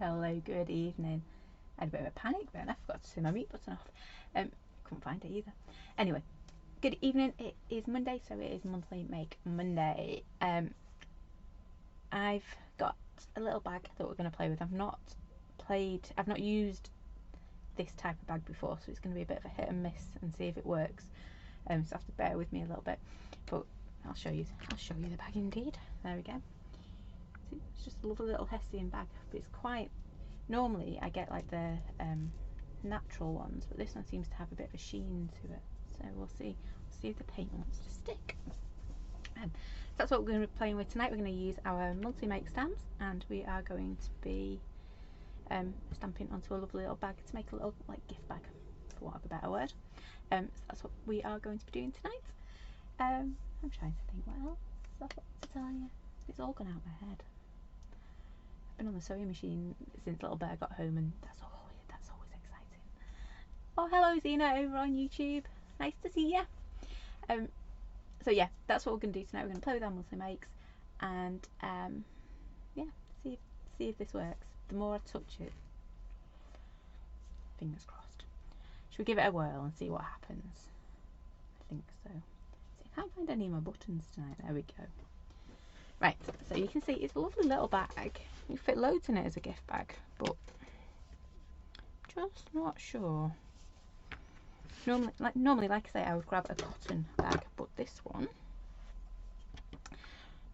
Hello, good evening. I had a bit of a panic then. I forgot to turn my mute button off. Couldn't find it either. Anyway, good evening. It is Monday, so it is Monthly Make Monday. I've got a little bag that we're going to play with. I've not used this type of bag before, so it's going to be a bit of a hit and miss and see if it works. So you have to bear with me a little bit, but I'll show you the bag indeed. There we go. It's just a lovely little Hessian bag, but it's quite, normally I get like the natural ones, but this one seems to have a bit of a sheen to it, so we'll see if the paint wants to stick. So that's what we're going to be playing with tonight. We're going to use our Monthly Make stamps, and we are going to be stamping onto a lovely little bag to make a little like gift bag, for want of a better word. So that's what we are going to be doing tonight. I'm trying to think what else I've got to tell you. It's all gone out of my head. I've been on the sewing machine since little bear got home, and that's always exciting. Oh, hello Zena over on YouTube. Nice to see you. So yeah, that's what we're going to do tonight. We're going to play with our Monthly Makes, and yeah, see if this works. The more I touch it, fingers crossed. Should we give it a whirl and see what happens? I think so. See, I can't find any of my buttons tonight. There we go. Right, so you can see it's a lovely little bag. You fit loads in it as a gift bag, but just not sure. Normally, like I say, I would grab a cotton bag, but this one,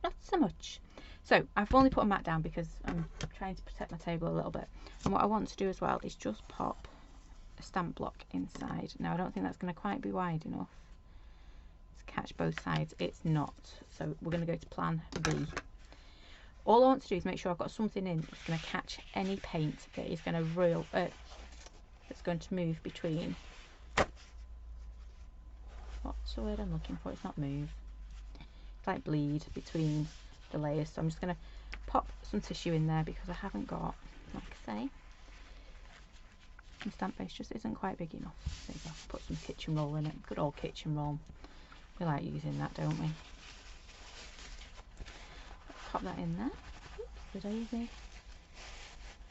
not so much. So I've only put a mat down because I'm trying to protect my table a little bit. And what I want to do as well is just pop a stamp block inside. Now I don't think that's going to quite be wide enough to catch both sides. It's not. So we're going to go to plan B. All I want to do is make sure I've got something in that's going to catch any paint that is going to that's going to move between. What's the word I'm looking for? It's not move. It's like bleed between the layers. So I'm just going to pop some tissue in there because I haven't got, like I say, my stamp base just isn't quite big enough. There you go. Put some kitchen roll in it. Good old kitchen roll. We like using that, don't we? Pop that in there. Oops, daisy.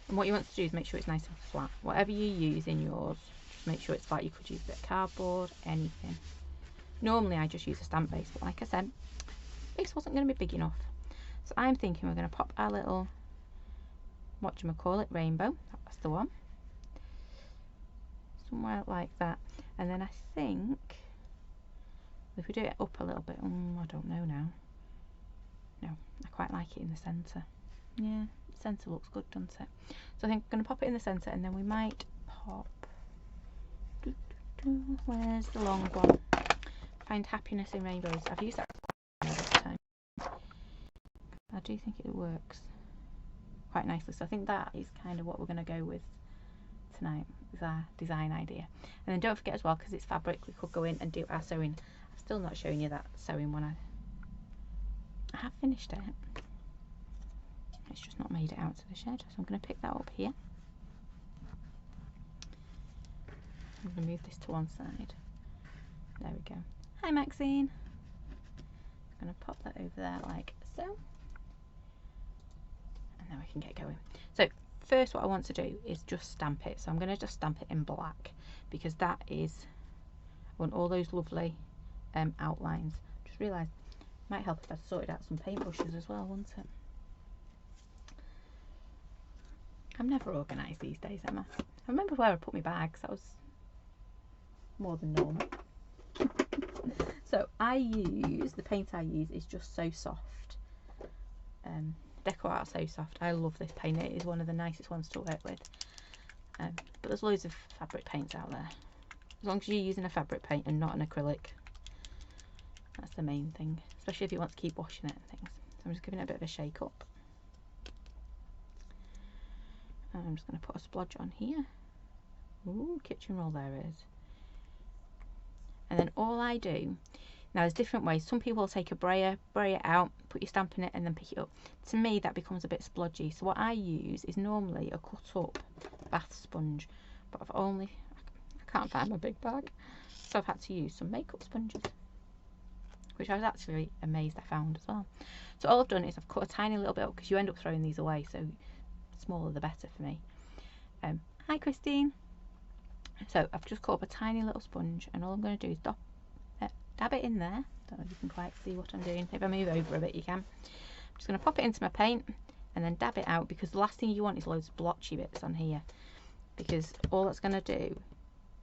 And what you want to do is make sure it's nice and flat. Whatever you use in yours, just make sure it's flat. You could use a bit of cardboard, anything. Normally I just use a stamp base, but like I said, base wasn't going to be big enough. So I'm thinking we're going to pop our little, rainbow. That's the one. Somewhere like that. And then I think if we do it up a little bit, I don't know now. No, I quite like it in the centre. Yeah, the centre looks good, doesn't it? So I think I'm going to pop it in the centre, and then we might pop. Where's the long one? Find happiness in rainbows. I've used that this time. I do think it works quite nicely. So I think that is kind of what we're going to go with tonight, is our design idea. And then don't forget as well, because it's fabric, we could go in and do our sewing. I'm still not showing you that sewing one. I have finished it. It's just not made it out to the shed. So I'm going to pick that up here. I'm going to move this to one side. There we go. Hi Maxine. I'm going to pop that over there like so. And then we can get going. So first what I want to do is just stamp it. So I'm going to just stamp it in black, because that is, I want all those lovely outlines. Just realised it might help if I sorted out some paintbrushes as well, wouldn't it? I'm never organised these days, am I? I remember where I put my bags. That was more than normal. So the paint I use is just So Soft. Deco Art So Soft. I love this paint. It is one of the nicest ones to work with. But there's loads of fabric paints out there. As long as you're using a fabric paint and not an acrylic. That's the main thing. Especially if you want to keep washing it and things. So I'm just giving it a bit of a shake up. And I'm just going to put a splodge on here. Ooh, kitchen roll there is. And then all I do, now there's different ways. Some people will take a brayer it out, put your stamp in it, and then pick it up. To me, that becomes a bit splodgy. So what I use is normally a cut up bath sponge, but I can't find my big bag, so I've had to use some makeup sponges, which I was actually amazed I found as well. So all I've done is I've cut a tiny little bit up, because you end up throwing these away, so smaller the better for me. Hi Christine. So I've just cut up a tiny little sponge, and all I'm going to do is dab it in there. Don't know if you can quite see what I'm doing. If I move over a bit you can. I'm just going to pop it into my paint and then dab it out, because the last thing you want is loads of blotchy bits on here, because all that's going to do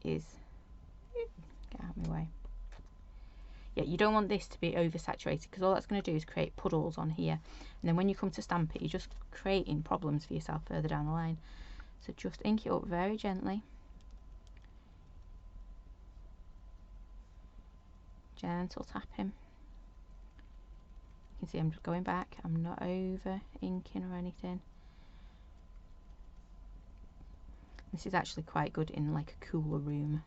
is get out of my way. Yeah, you don't want this to be oversaturated, because all that's going to do is create puddles on here, and then when you come to stamp it, you're just creating problems for yourself further down the line. So just ink it up very gently. Gentle tapping. You can see I'm just going back. I'm not over inking or anything. This is actually quite good in like a cooler room,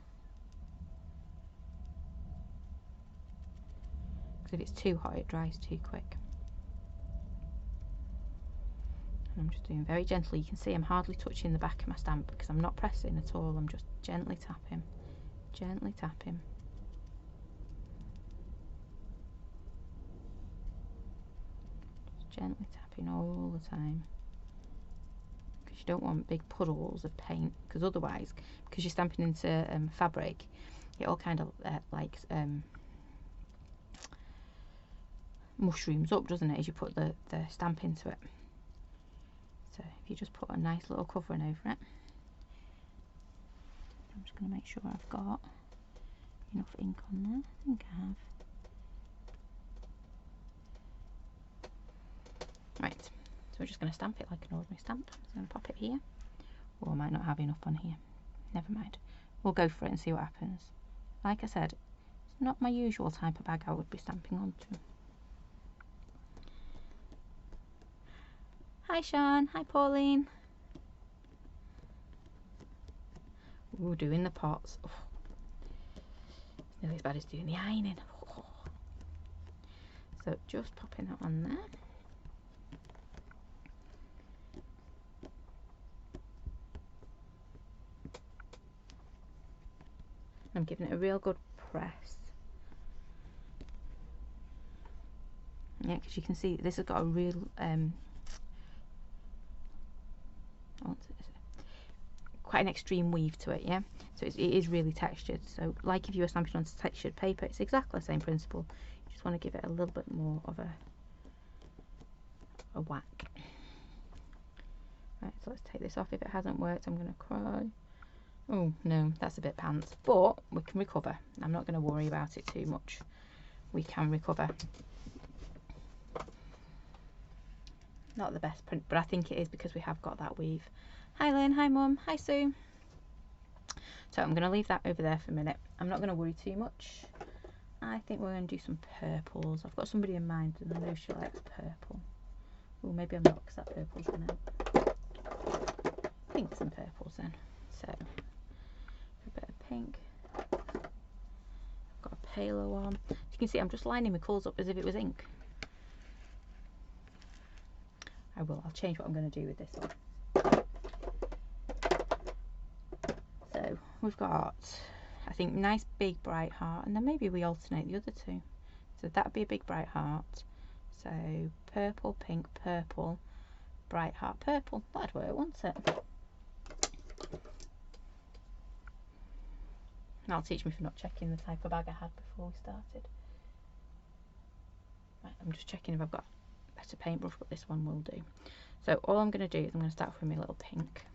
because if it's too hot it dries too quick. And I'm just doing very gently. You can see I'm hardly touching the back of my stamp, because I'm not pressing at all. I'm just gently tapping, gently tapping. Just gently tapping all the time, because you don't want big puddles of paint, because otherwise, because you're stamping into fabric, it all kind of like mushrooms up, doesn't it, as you put the stamp into it. So if you just put a nice little covering over it. I'm just going to make sure I've got enough ink on there. I think I have. Right, so we're just going to stamp it like an ordinary stamp. I'm going to pop it here. Or I might not have enough on here. Never mind. We'll go for it and see what happens. Like I said, it's not my usual type of bag I would be stamping onto. Hi Sean, hi Pauline. Ooh, doing the pots. Oh. Nearly as bad as doing the ironing. Oh. So just popping that on there. I'm giving it a real good press. Yeah, because you can see this has got a real quite an extreme weave to it, yeah, so it is really textured. So like if you were stamping on textured paper, it's exactly the same principle. You just want to give it a little bit more of a whack. Right, so let's take this off. If it hasn't worked, I'm going to cry. Oh no, that's a bit pants, but we can recover. I'm not going to worry about it too much. We can recover. Not the best print, but I think it is because we have got that weave. Hi Lynn, hi Mum, hi Sue. So I'm going to leave that over there for a minute. I'm not going to worry too much. I think we're going to do some purples. I've got somebody in mind and I know she likes purple. Well, maybe I'm not, because that purple's going to pinks and purples then. So a bit of pink. I've got a paler one. As you can see, I'm just lining my colours up as if it was ink. I'll change what I'm going to do with this one. So we've got, I think, nice big bright heart, and then maybe we alternate the other two. So that'd be a big bright heart. So purple, pink, purple, bright heart, purple. That'd work, wouldn't it? That'll teach me for not checking the type of bag I had before we started. Right, I'm just checking if I've got a better paintbrush, but this one will do. So all I'm going to do is I'm going to start with my little pink.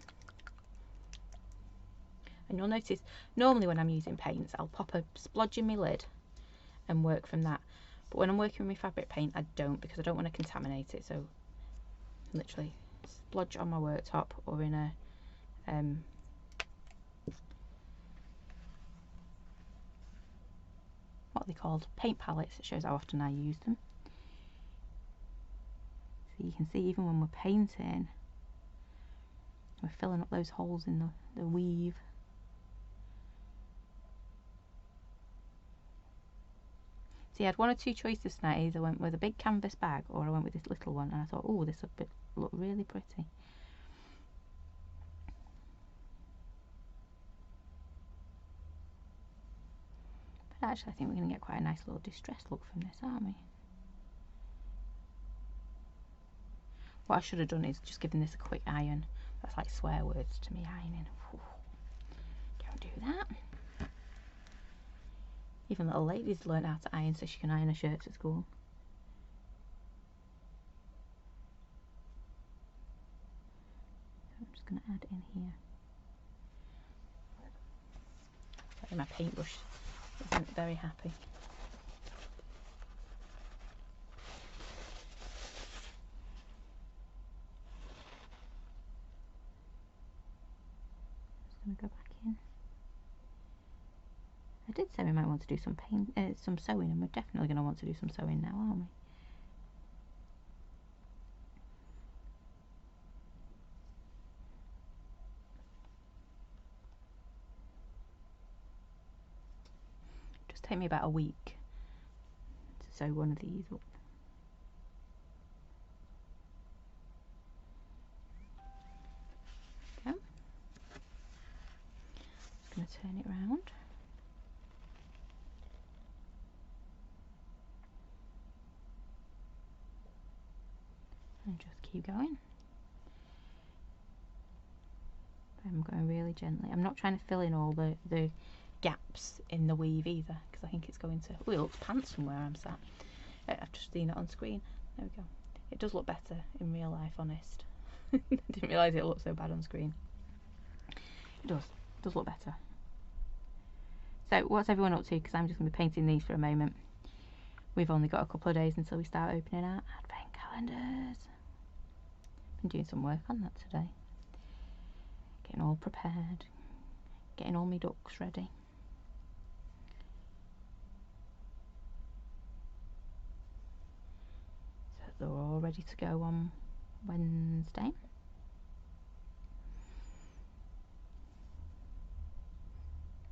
And you'll notice, normally when I'm using paints, I'll pop a splodge in my lid and work from that. But when I'm working with my fabric paint, I don't, because I don't want to contaminate it. So literally splodge on my worktop or in a what are they called? Paint palettes. It shows how often I use them. So you can see even when we're painting, we're filling up those holes in the weave. See, I had one or two choices tonight. Either I went with a big canvas bag or I went with this little one, and I thought, oh, this would look really pretty. But actually I think we're going to get quite a nice little distressed look from this, aren't we? What I should have done is just given this a quick iron. That's like swear words to me, ironing. Don't do that. Even little ladies learn how to iron so she can iron her shirts at school. I'm just going to add in here. Sorry, my paintbrush isn't very happy. Just going to go back in. I did say we might want to do some some sewing, and we're definitely going to want to do some sewing now, aren't we? It just take me about a week to sew one of these up. Okay. Just going to turn it round. And just keep going. I'm going really gently. I'm not trying to fill in all the gaps in the weave either, because I think it's going to... Oh, it looks pants from where I'm sat. I've just seen it on screen. There we go. It does look better in real life, honest. I didn't realise it looked so bad on screen. It does look better. So what's everyone up to? Because I'm just going to be painting these for a moment. We've only got a couple of days until we start opening our advent calendars. Been doing some work on that today. Getting all prepared. Getting all my ducks ready. So they're all ready to go on Wednesday.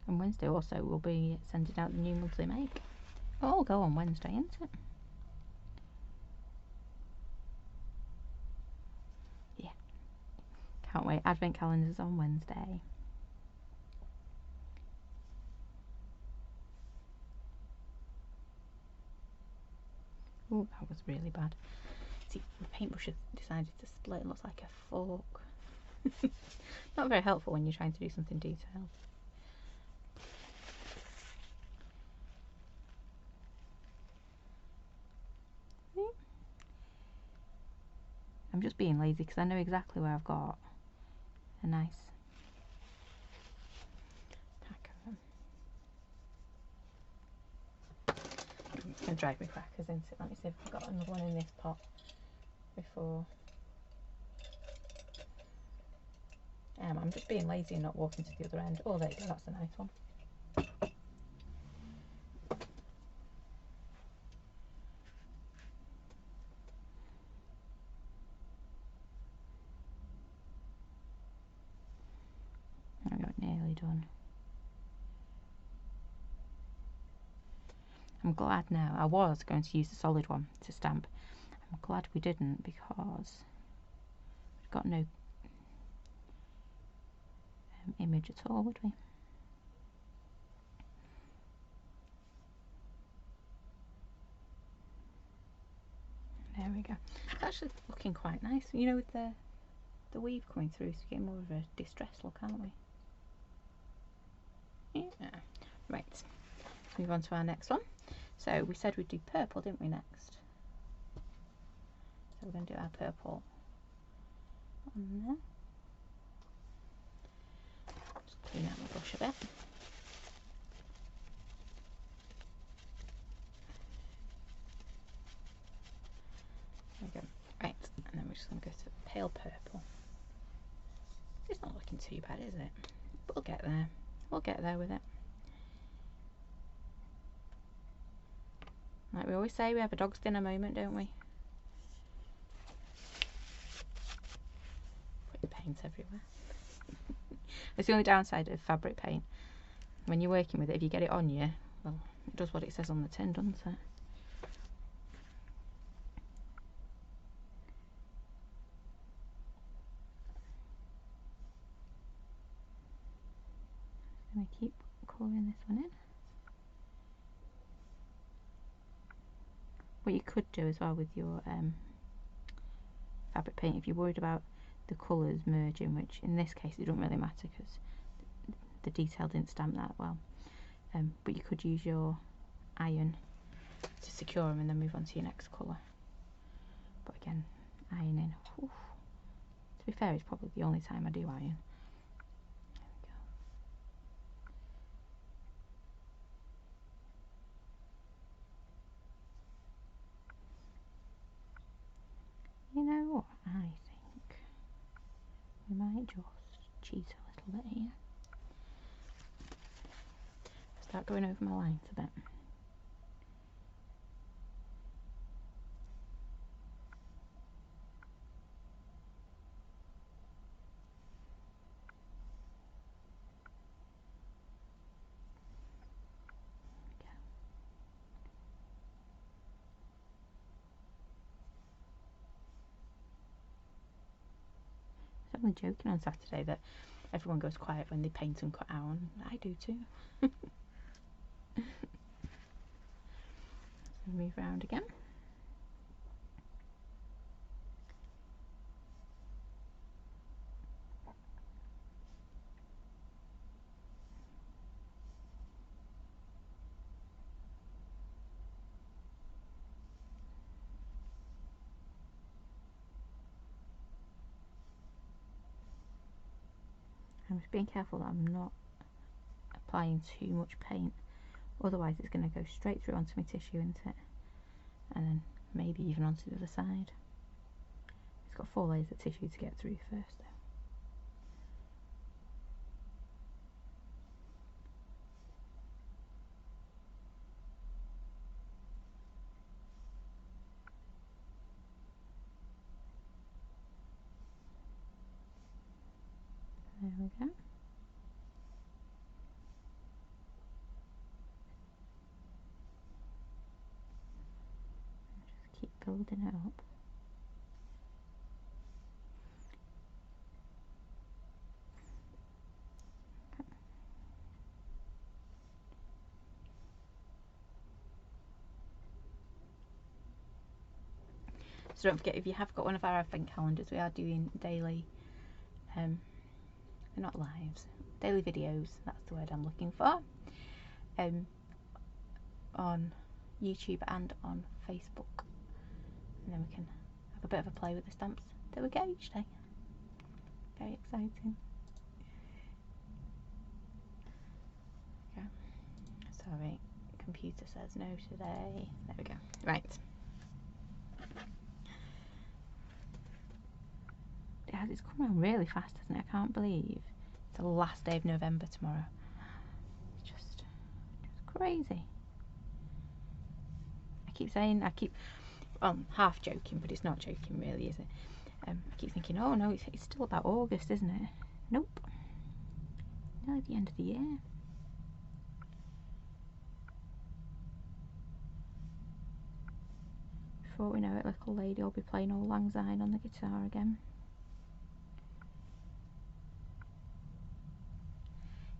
And Wednesday also we'll be sending out the new monthly make. It'll all go on Wednesday, isn't it? Yeah. Can't wait. Advent calendars on Wednesday. Oh, that was really bad. See, the paintbrush has decided to split. It looks like a fork. Not very helpful when you're trying to do something detailed. I'm just being lazy because I know exactly where I've got a nice pack of them. It's going to drive me crackers, isn't it? Let me see if I've got another one in this pot before. I'm just being lazy and not walking to the other end. Oh, there you go, that's a nice one. I got nearly done. I'm glad now. I was going to use the solid one to stamp. I'm glad we didn't, because we've got no image at all, would we? There we go. It's actually looking quite nice. You know, with the weave coming through, so we're getting more of a distressed look, aren't we? Yeah. Right. Let's move on to our next one. So we said we'd do purple, didn't we, next? So we're going to do our purple on there. Just clean out my brush a bit. There we go. Right, and then we're just going to go to pale purple. It's not looking too bad, is it? But we'll get there. We'll get there with it. Like we always say, we have a dog's dinner moment, don't we? Put the paint everywhere. It's the only downside of fabric paint. When you're working with it, if you get it on you, well, it does what it says on the tin, doesn't it? I'm going to keep colouring this one in. What you could do as well with your fabric paint if you're worried about the colours merging, which in this case it doesn't really matter because the detail didn't stamp that well. But you could use your iron to secure them and then move on to your next colour. But again, ironing, to be fair, it's probably the only time I do iron. You know what, I think we might just cheat a little bit here. Start going over my lines a bit. I was only joking on Saturday that everyone goes quiet when they paint and cut out, and I do too. Move around again. I'm just being careful that I'm not applying too much paint, otherwise it's going to go straight through onto my tissue, isn't it? And then maybe even onto the other side. It's got 4 layers of tissue to get through first though. There we go. Just keep building it up. So don't forget, if you have got one of our advent calendars, we are doing daily, they're not lives, daily videos, that's the word I'm looking for, on YouTube and on Facebook. And then we can have a bit of a play with the stamps till we go each day. Very exciting. Okay. Sorry, computer says no today. There we go. Right. Yeah, it's come around really fast, isn't it? I can't believe it's the last day of November tomorrow. It's just crazy. Well, half joking, but it's not joking really, is it? I keep thinking, oh no, it's still about August, isn't it? Nope. Nearly the end of the year. Before we know it, little lady will be playing Auld Lang Syne on the guitar again.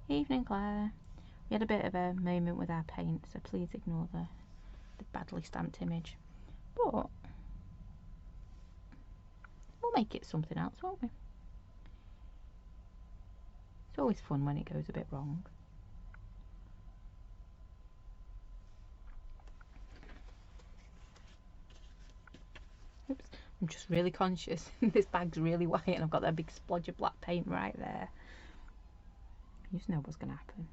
Evening, Claire. We had a bit of a moment with our paint, so please ignore the badly stamped image. But we'll make it something else, won't we? It's always fun when it goes a bit wrong. Oops, I'm just really conscious. This bag's really white and I've got that big splodge of black paint right there. You just know what's going to happen.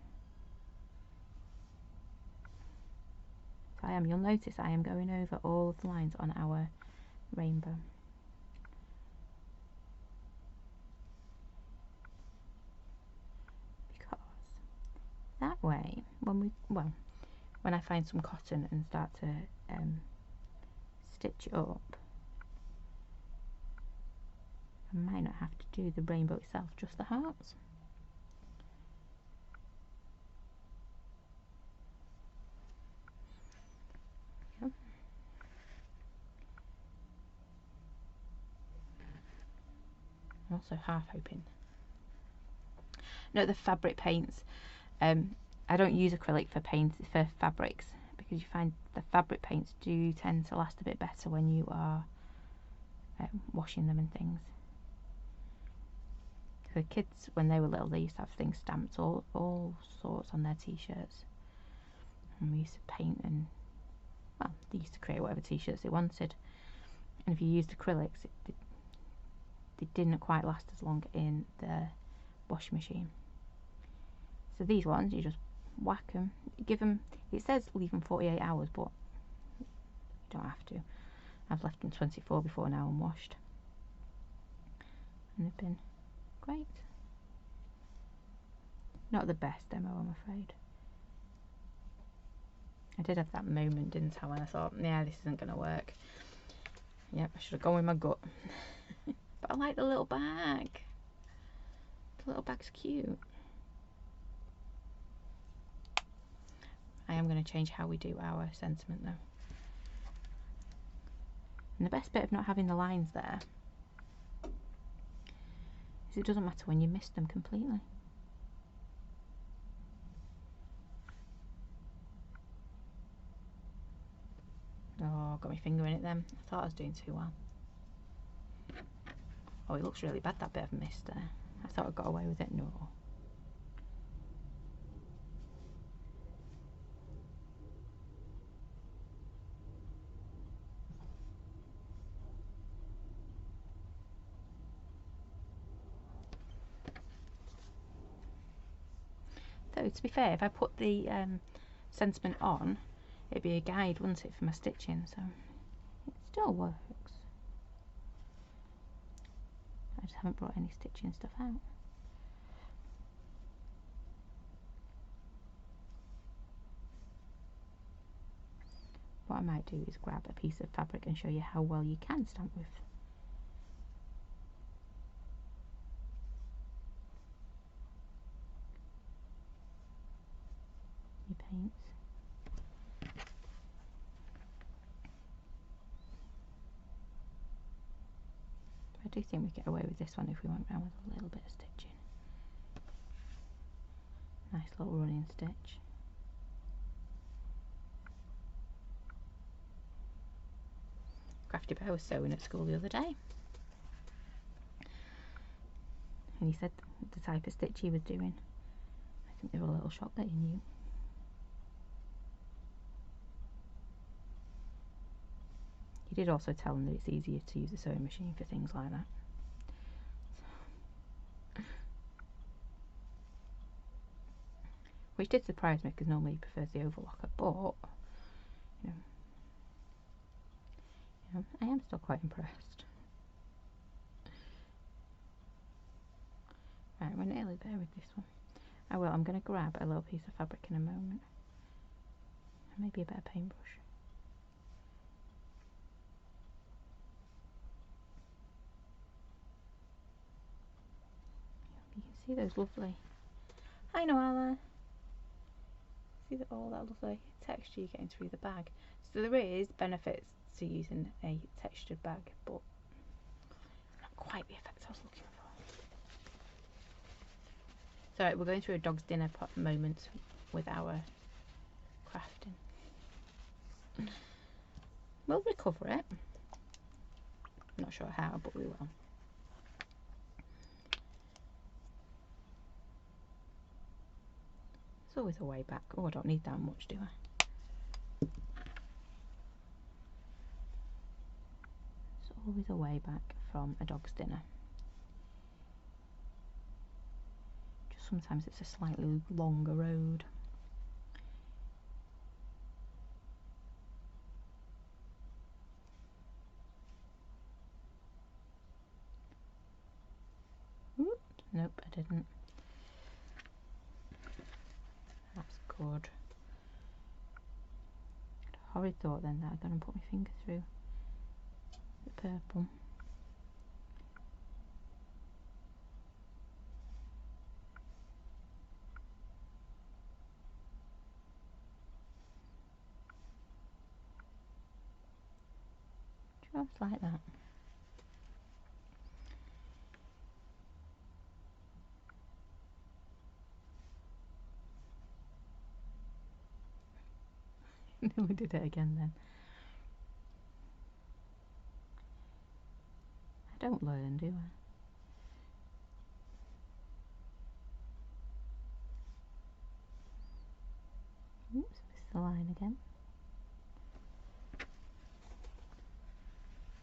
So you'll notice I am going over all of the lines on our rainbow. Because that way, when I find some cotton and start to stitch it up, I might not have to do the rainbow itself, just the hearts. Yep. I'm also half hoping. No, the fabric paints. I don't use acrylic for fabrics, because you find the fabric paints do tend to last a bit better when you are washing them and things. So kids, when they were little, they used to have things stamped, all sorts on their t-shirts. And we used to paint and, well, they used to create whatever t-shirts they wanted. And if you used acrylics, they didn't quite last as long in the washing machine. So these ones, you just whack them, give them, it says leave them 48 hours, but you don't have to. I've left them 24 before now and washed. And they've been great. Not the best demo, I'm afraid. I did have that moment, didn't I, when I thought, yeah, this isn't going to work. Yep, I should have gone with my gut. But I like the little bag. The little bag's cute. I am going to change how we do our sentiment though. And the best bit of not having the lines there is it doesn't matter when you miss them completely. Oh, got my finger in it then. I thought I was doing too well. Oh, it looks really bad, that bit of mist there. I thought I got away with it. No. Though, to be fair, if I put the sentiment on, it'd be a guide, wouldn't it, for my stitching, so it still works. I just haven't brought any stitching stuff out. What I might do is grab a piece of fabric and show you how well you can stamp with your paints. I do think we get away with this one if we went around with a little bit of stitching. Nice little running stitch. Crafty Bear was sewing at school the other day, and he said the type of stitch he was doing, I think they were a little shocked that he knew. He did also tell them that it's easier to use a sewing machine for things like that. Which did surprise me, because normally he prefers the overlocker, but you know, I am still quite impressed. Right, we're nearly there with this one. I will, I'm going to grab a little piece of fabric in a moment. Maybe a better paintbrush. You can see those lovely, I know Ala, see all that lovely texture you're getting through the bag. So there is benefits to using a textured bag, but not quite the effect I was looking for. So we're going through a dog's dinner moment with our crafting. We'll recover it. I'm not sure how, but we will. There's always a way back. Oh, I don't need that much, do I? There's always a way back from a dog's dinner. Just sometimes it's a slightly longer road. Ooh, nope, I didn't. That's good. A horrid thought then that I'm going to put my finger through the purple. Just like that. We did it again then. don't learn, do I? Oops, missed the line again.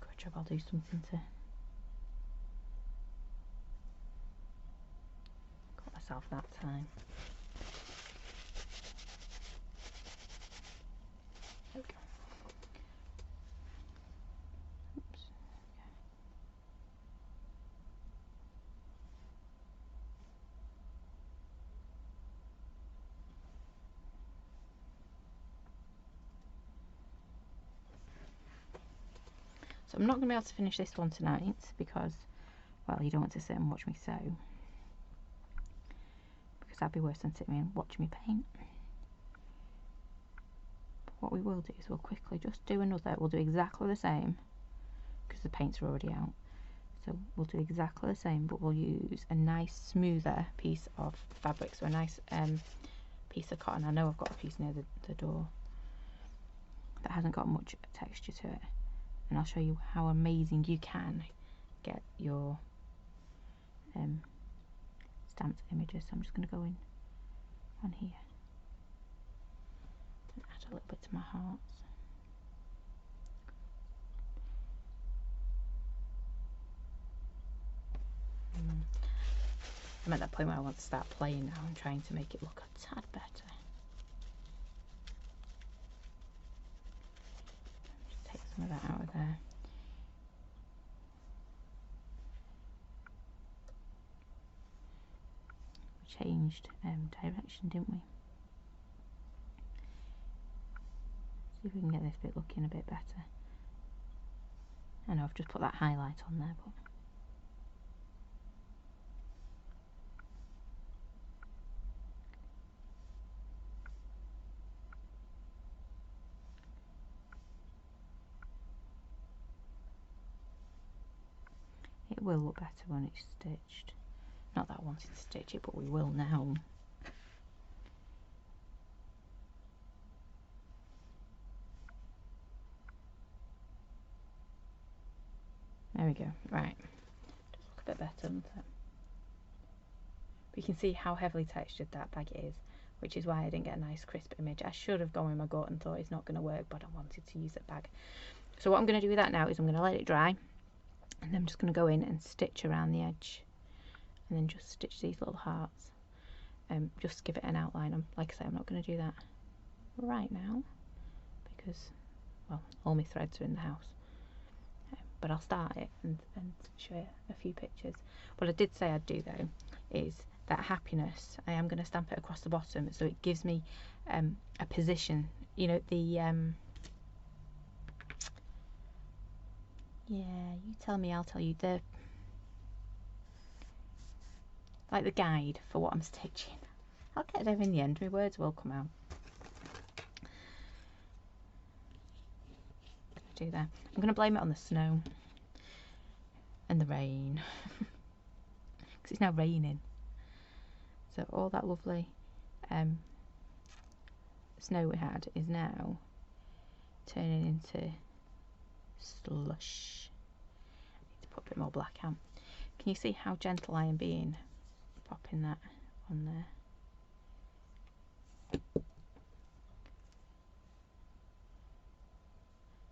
Good job, I'll do something to cut myself that time. There we go. Oops. Okay. So I'm not going to be able to finish this one tonight because, well, you don't want to sit and watch me sew, because that'd be worse than sitting and watching me paint. But what we will do is we'll quickly just do another, we'll do exactly the same because the paints are already out. So we'll do exactly the same, but we'll use a nice smoother piece of fabric, so a nice piece of cotton. I know I've got a piece near the door that hasn't got much texture to it, and I'll show you how amazing you can get your stamped images. So I'm just going to go in on here and add a little bit to my hearts. I'm at that point where I want to start playing now and trying to make it look a tad better. Just take some of that out of there. We changed direction, didn't we? See if we can get this bit looking a bit better. I know I've just put that highlight on there, but it will look better when it's stitched. Not that I wanted to stitch it, but we will now. There we go. Right. Does look a bit better, doesn't it? But you can see how heavily textured that bag is, which is why I didn't get a nice crisp image. I should have gone with my gut and thought it's not going to work, but I wanted to use that bag. So what I'm going to do with that now is I'm going to let it dry, and then I'm just going to go in and stitch around the edge, and then just stitch these little hearts. Just give it an outline. Like I say, I'm not going to do that right now because, well, all my threads are in the house. But I'll start it and show you a few pictures. What I did say I'd do though is that happiness, I am going to stamp it across the bottom so it gives me a position. You know, the yeah, you tell me, I'll tell you, the like the guide for what I'm stitching. I'll get there in the end, my words will come out. Do that. I'm going to blame it on the snow and the rain because it's now raining, so all that lovely snow we had is now turning into slush. I need to put a bit more black out. Can you see how gentle I am being popping that on there?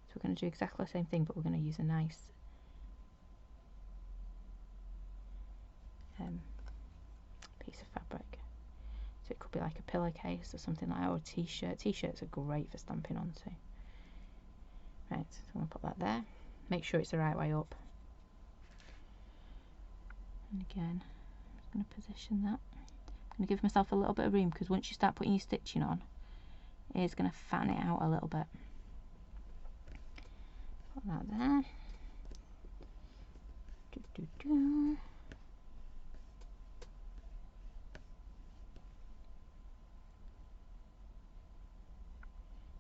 So we're going to do exactly the same thing, but we're going to use a nice piece of fabric. So it could be like a pillowcase or something like that, or a t-shirt. T-shirts are great for stamping onto. Right, so I'm going to put that there. Make sure it's the right way up. And again, I'm just going to position that. I'm going to give myself a little bit of room because once you start putting your stitching on, it is going to fan it out a little bit. Put that there.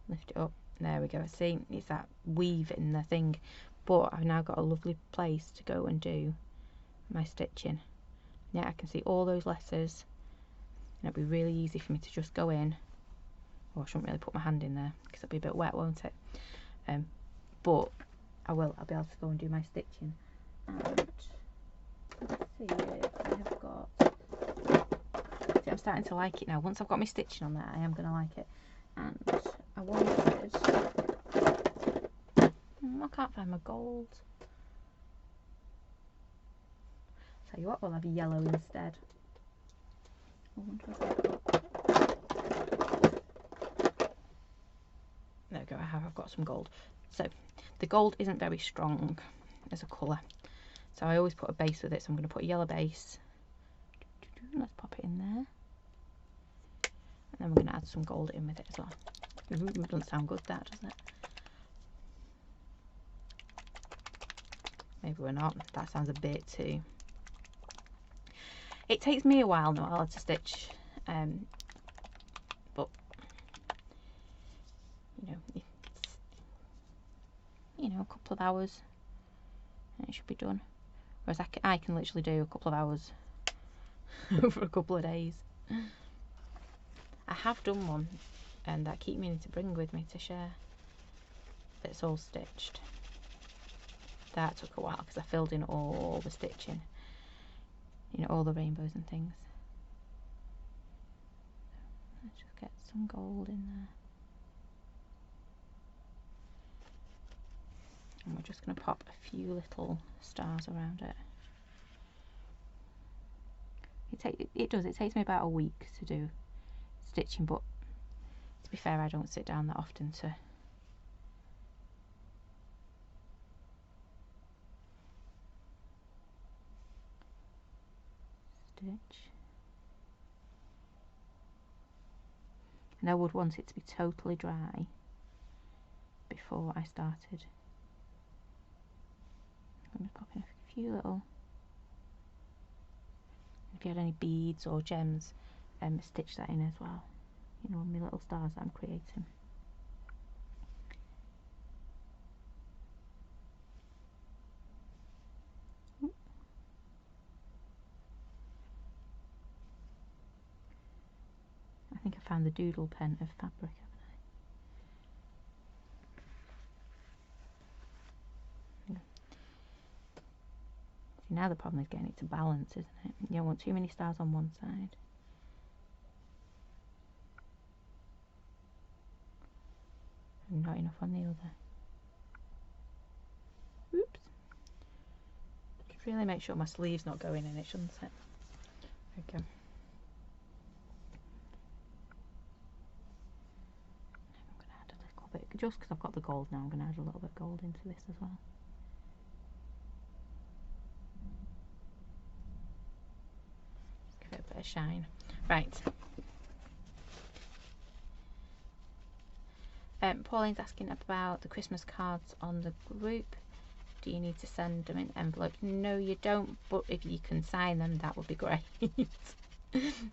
Lift it up. There we go. See, it's that weave in the thing, but I've now got a lovely place to go and do my stitching. Yeah, I can see all those letters, and it'll be really easy for me to just go in. Oh, I shouldn't really put my hand in there because it'll be a bit wet, won't it? But I'll be able to go and do my stitching. And let's see if I have got... See, I'm starting to like it now. Once I've got my stitching on there, I am going to like it. And I wanted... I can't find my gold. Tell you what, we'll have yellow instead. I wonder if I've got... There we go, I've got some gold. So the gold isn't very strong as a colour, so I always put a base with it. So I'm going to put a yellow base. Let's pop it in there, and then we're going to add some gold in with it as well. Ooh, doesn't sound good, that, does it? Maybe we're not. That sounds a bit too... It takes me a while now to stitch, but you know, a couple of hours and it should be done. Whereas I can literally do a couple of hours for a couple of days. I have done one, and I keep meaning to bring with me to share. That's all stitched. That took a while because I filled in all the stitching, you know, all the rainbows and things. Let's just get some gold in there. And we're just going to pop a few little stars around it. It takes me about a week to do stitching, but to be fair, I don't sit down that often to stitch. And I would want it to be totally dry before I started. I'm going to pop in a few little... If you had any beads or gems, stitch that in as well. You know, my little stars that I'm creating. I think I found the doodle pen of fabric, haven't I? See, now the problem is getting it to balance, isn't it? You don't want too many stars on one side. And not enough on the other. Oops. Just really make sure my sleeve's not going in it, shouldn't it? There we go. I'm going to add a little bit, just because I've got the gold now, I'm going to add a little bit of gold into this as well. Give it a bit of shine. Right. Pauline's asking about the Christmas cards on the group. Do you need to send them in envelopes? No, you don't, but if you can sign them, that would be great.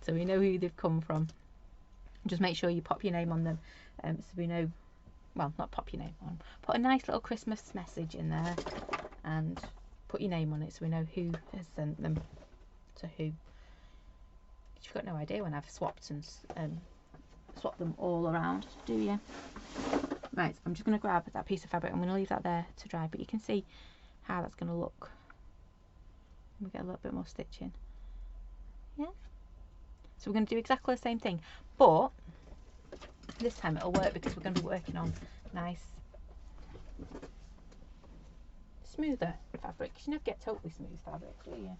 So we know who they've come from. Just make sure you pop your name on them, so we know, well, not pop your name on, put a nice little Christmas message in there and put your name on it so we know who has sent them to who. You've got no idea when I've swapped and swap them all around, do you? Right, I'm just going to grab that piece of fabric. I'm going to leave that there to dry, but you can see how that's going to look. We get a little bit more stitching. Yeah. So we're going to do exactly the same thing, but this time it'll work because we're going to be working on nice, smoother fabric. You never get totally smooth fabric, do you?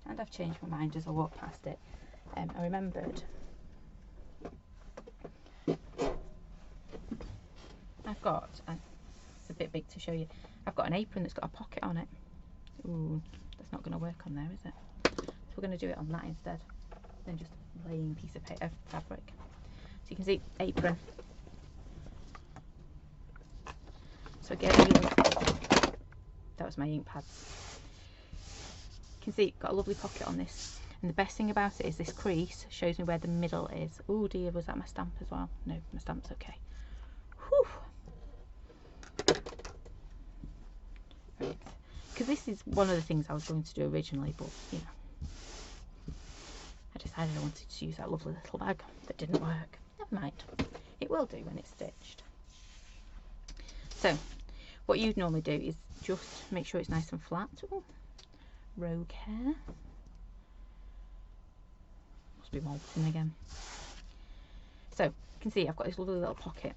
And I've changed my mind as I walked past it. I remembered I've got, it's a bit big to show you, I've got an apron that's got a pocket on it. Ooh, that's not going to work on there, is it? So we're going to do it on that instead, than just a plain piece of fabric. So you can see apron. So again, that was my ink pads. You can see got a lovely pocket on this, and the best thing about it is this crease shows me where the middle is. Oh dear, was that my stamp as well? No, my stamp's okay. Whew. Right, because this is one of the things I was going to do originally, but you know, I decided I wanted to use that lovely little bag that didn't work. Never mind, it will do when it's stitched. So what you'd normally do is just make sure it's nice and flat. Ooh, rogue hair. Must be molting again. So you can see I've got this lovely little pocket.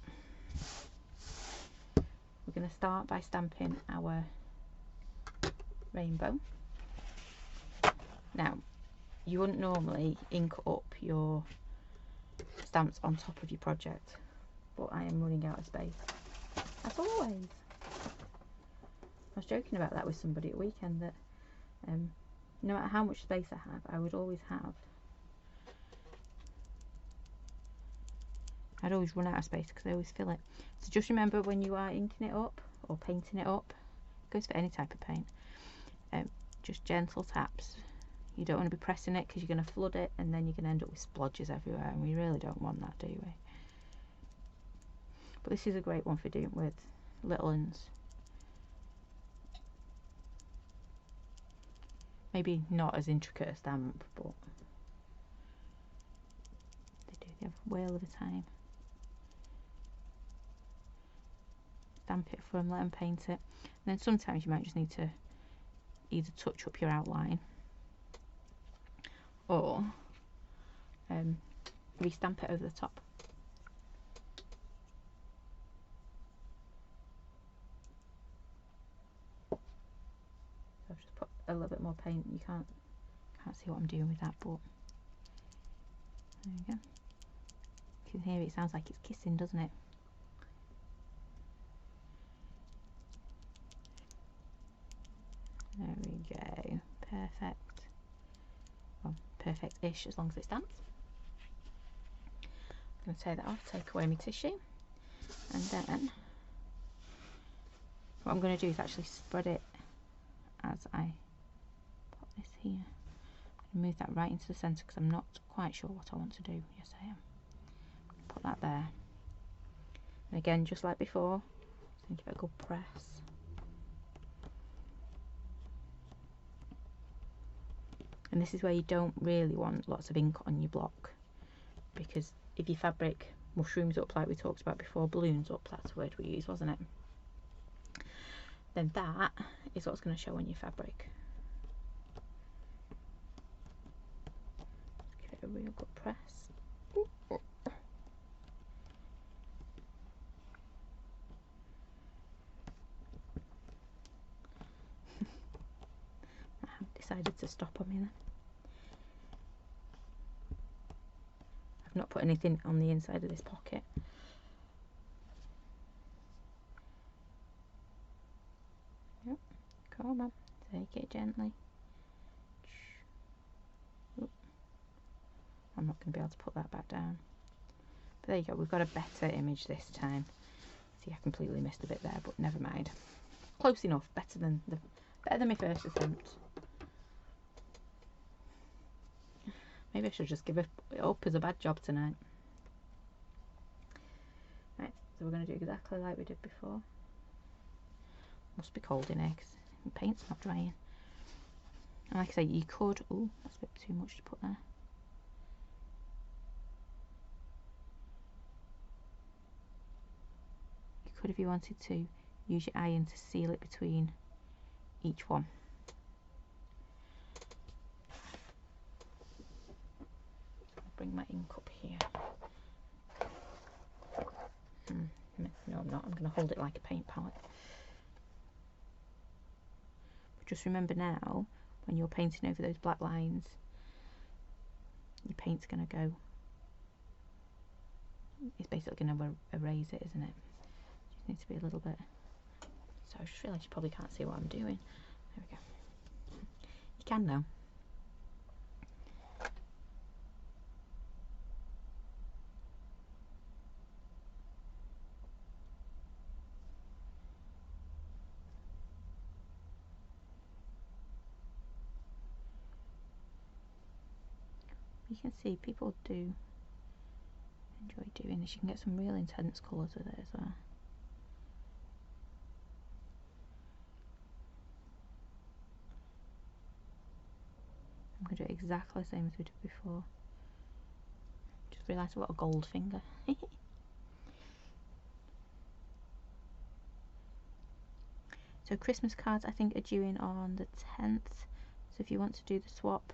We're going to start by stamping our rainbow. Now, you wouldn't normally ink up your stamps on top of your project, but I am running out of space, as always. I was joking about that with somebody at weekend, that no matter how much space I have, I would always have, I'd always run out of space because I always fill it. So just remember, when you are inking it up or painting it up, it goes for any type of paint, just gentle taps. You don't want to be pressing it because you're going to flood it and then you're going to end up with splodges everywhere, and we really don't want that, do we? But this is a great one for doing with little uns. Maybe not as intricate a stamp, but they have a whale of a time. Stamp it for them, let them paint it. And then sometimes you might just need to either touch up your outline or re-stamp it over the top. So I've just put a little bit more paint. You can't see what I'm doing with that, but there you go. You can hear it sounds like it's kissing, doesn't it? There we go. Perfect. Well, perfect-ish as long as it stamps. I'm going to take that off, take away my tissue, and then what I'm going to do is actually spread it as I put this here. Move that right into the centre because I'm not quite sure what I want to do. Yes, I am. Put that there. And again, just like before, give it a good press. And this is where you don't really want lots of ink on your block, because if your fabric mushrooms up, like we talked about before, balloons up, that's the word we used, wasn't it? Then that is what's going to show on your fabric. Give it a real good press. I decided to stop on me then. I've not put anything on the inside of this pocket. Yep. Come on, take it gently. Oop. I'm not going to be able to put that back down. But there you go, we've got a better image this time. See, I completely missed a bit there, but never mind. Close enough, better than my first attempt. Maybe I should just give it up as a bad job tonight. Right, so we're going to do exactly like we did before. Must be cold in here because the paint's not drying. And like I say, you could... Oh, that's a bit too much to put there. You could, if you wanted to, use your iron to seal it between each one. Bring my ink up here. No, I'm not. I'm going to hold it like a paint palette. But just remember now, when you're painting over those black lines, your paint's going to go. It's basically going to erase it, isn't it? Just needs to be a little bit. So I just realised you probably can't see what I'm doing. There we go. You can though. You can see people do enjoy doing this. You can get some real intense colours with it as well. going to do it exactly the same as we did before. Just realised I've got a gold finger. So Christmas cards I think are due in on the 10th. So if you want to do the swap,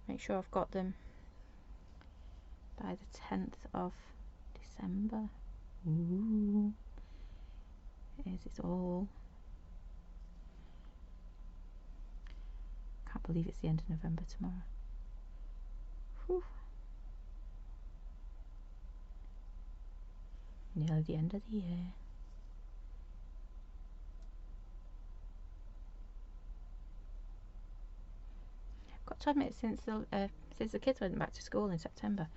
make sure I've got them by the 10th of December. Ooh. Here's it all. Can't believe it's the end of November tomorrow. Whew. Nearly the end of the year. Got to admit, since the kids went back to school in September,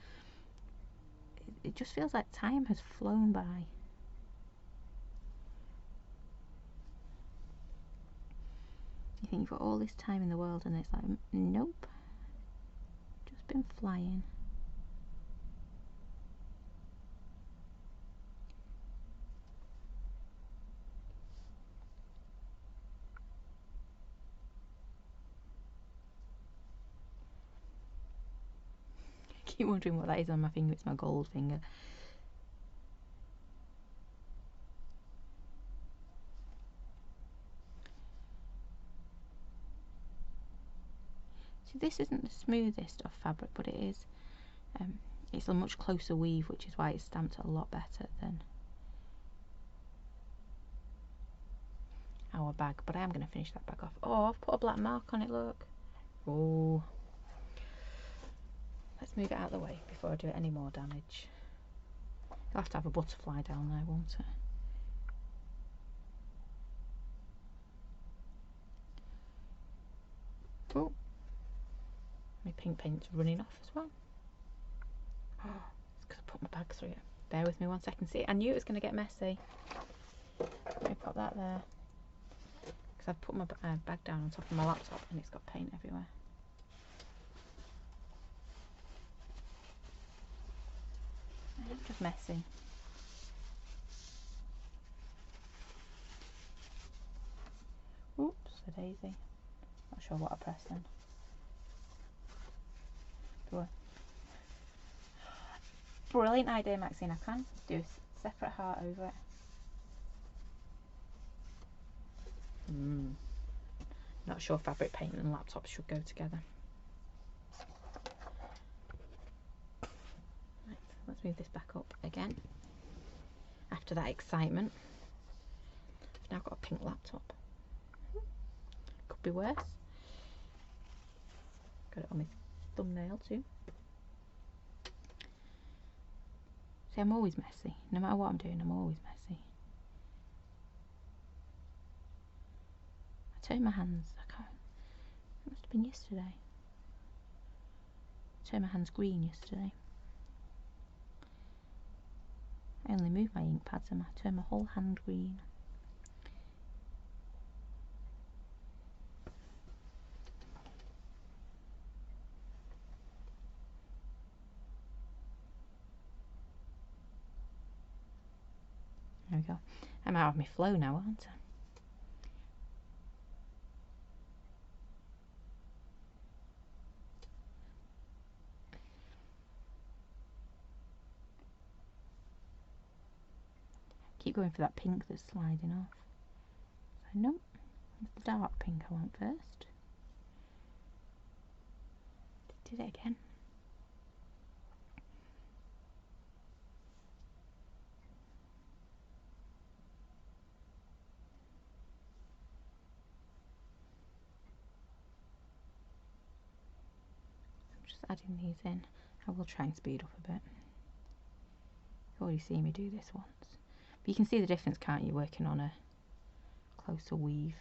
it just feels like time has flown by. You think you've got all this time in the world, and it's like, nope, just been flying. I keep wondering what that is on my finger. It's my gold finger. See, this isn't the smoothest of fabric, but it is. It's a much closer weave, which is why it's stamped a lot better than our bag. But I am going to finish that bag off. Oh, I've put a black mark on it, look. Oh. Let's move it out of the way before I do it any more damage. I'll have to have a butterfly down there, won't it? Oh. My pink paint's running off as well. Oh, it's because I put my bag through it. Bear with me 1 second. See, I knew it was going to get messy. Let me pop that there. Because I've put my bag down on top of my laptop and it's got paint everywhere. Just messy. Oops, a daisy. Not sure what I pressed then. Brilliant idea, Maxine. I can do a separate heart over it. Not sure fabric paint and laptops should go together. Right, let's move this back up again. After that excitement, I've now got a pink laptop. Could be worse. Got it on my thumbnail too. See, I'm always messy. No matter what I'm doing, I'm always messy. I turned my hands, I can't, it must have been yesterday. I turned my hands green yesterday. I only moved my ink pads and I turned my whole hand green. There we go. I'm out of my flow now, aren't I? Keep going for that pink that's sliding off. So nope, it's the dark pink I want first. Did it again. I'm just adding these in. I will try and speed up a bit. You've already seen me do this once. But you can see the difference, can't you, working on a closer weave.